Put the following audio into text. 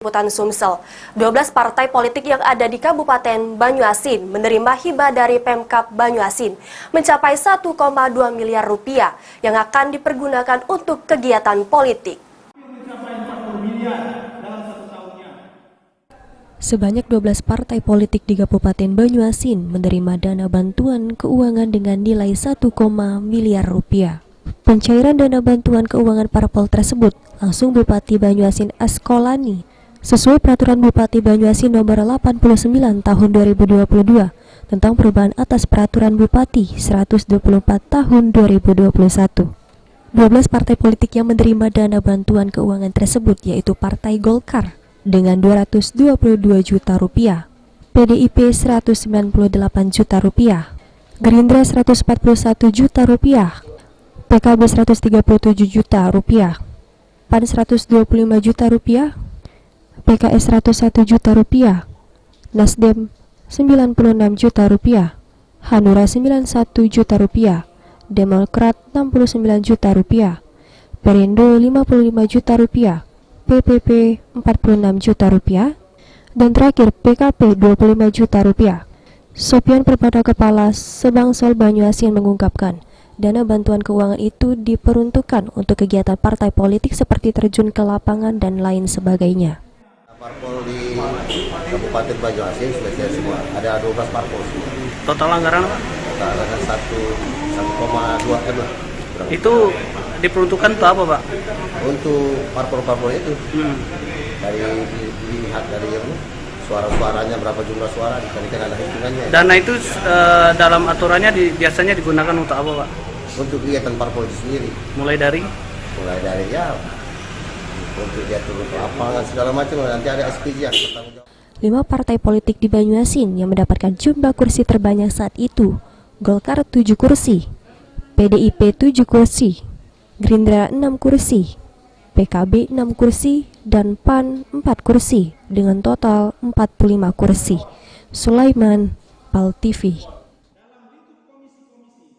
Liputan Sumsel, 12 partai politik yang ada di Kabupaten Banyuasin menerima hibah dari Pemkab Banyuasin mencapai 1,2 miliar rupiah yang akan dipergunakan untuk kegiatan politik. Sebanyak 12 partai politik di Kabupaten Banyuasin menerima dana bantuan keuangan dengan nilai 1, miliar rupiah. Pencairan dana bantuan keuangan parpol tersebut langsung Bupati Banyuasin Askolani sesuai Peraturan Bupati Banyuasin Nomor 89 Tahun 2022 tentang perubahan atas Peraturan Bupati 124 Tahun 2021. 12 partai politik yang menerima dana bantuan keuangan tersebut yaitu Partai Golkar dengan 222 juta rupiah, PDIP 198 juta rupiah, Gerindra 141 juta rupiah, PKB 137 juta rupiah, PAN 125 juta rupiah, PKS 101 juta rupiah, Nasdem 96 juta rupiah, Hanura 91 juta rupiah, Demokrat 69 juta rupiah, Perindo 55 juta rupiah, PPP 46 juta rupiah, dan terakhir PKP 25 juta rupiah. Sopian Perpada Kepala Sebangsol Banyuasin mengungkapkan, dana bantuan keuangan itu diperuntukkan untuk kegiatan partai politik seperti terjun ke lapangan dan lain sebagainya. Parpol di Kabupaten Banyuasin selesai semua. Ada 12 parpol. Total anggaran apa? Total anggaran 1,2 M. Itu diperuntukkan untuk apa, Pak? Untuk parpol-parpol itu. Dari dilihat dari suara-suaranya, berapa jumlah suara, dikalikan ada hitungannya. Dana itu dalam aturannya biasanya digunakan untuk apa, Pak? Untuk kegiatan parpol itu sendiri. Mulai dari ya untuk dia turun ke lapangan segala macam, nanti ada SPJ yang bertanggung jawab. 5 partai politik di Banyuasin yang mendapatkan jumlah kursi terbanyak saat itu: Golkar 7 kursi, PDIP 7 kursi, Gerindra 6 kursi, PKB 6 kursi, dan PAN 4 kursi dengan total 45 kursi. Sulaiman, PAL TV.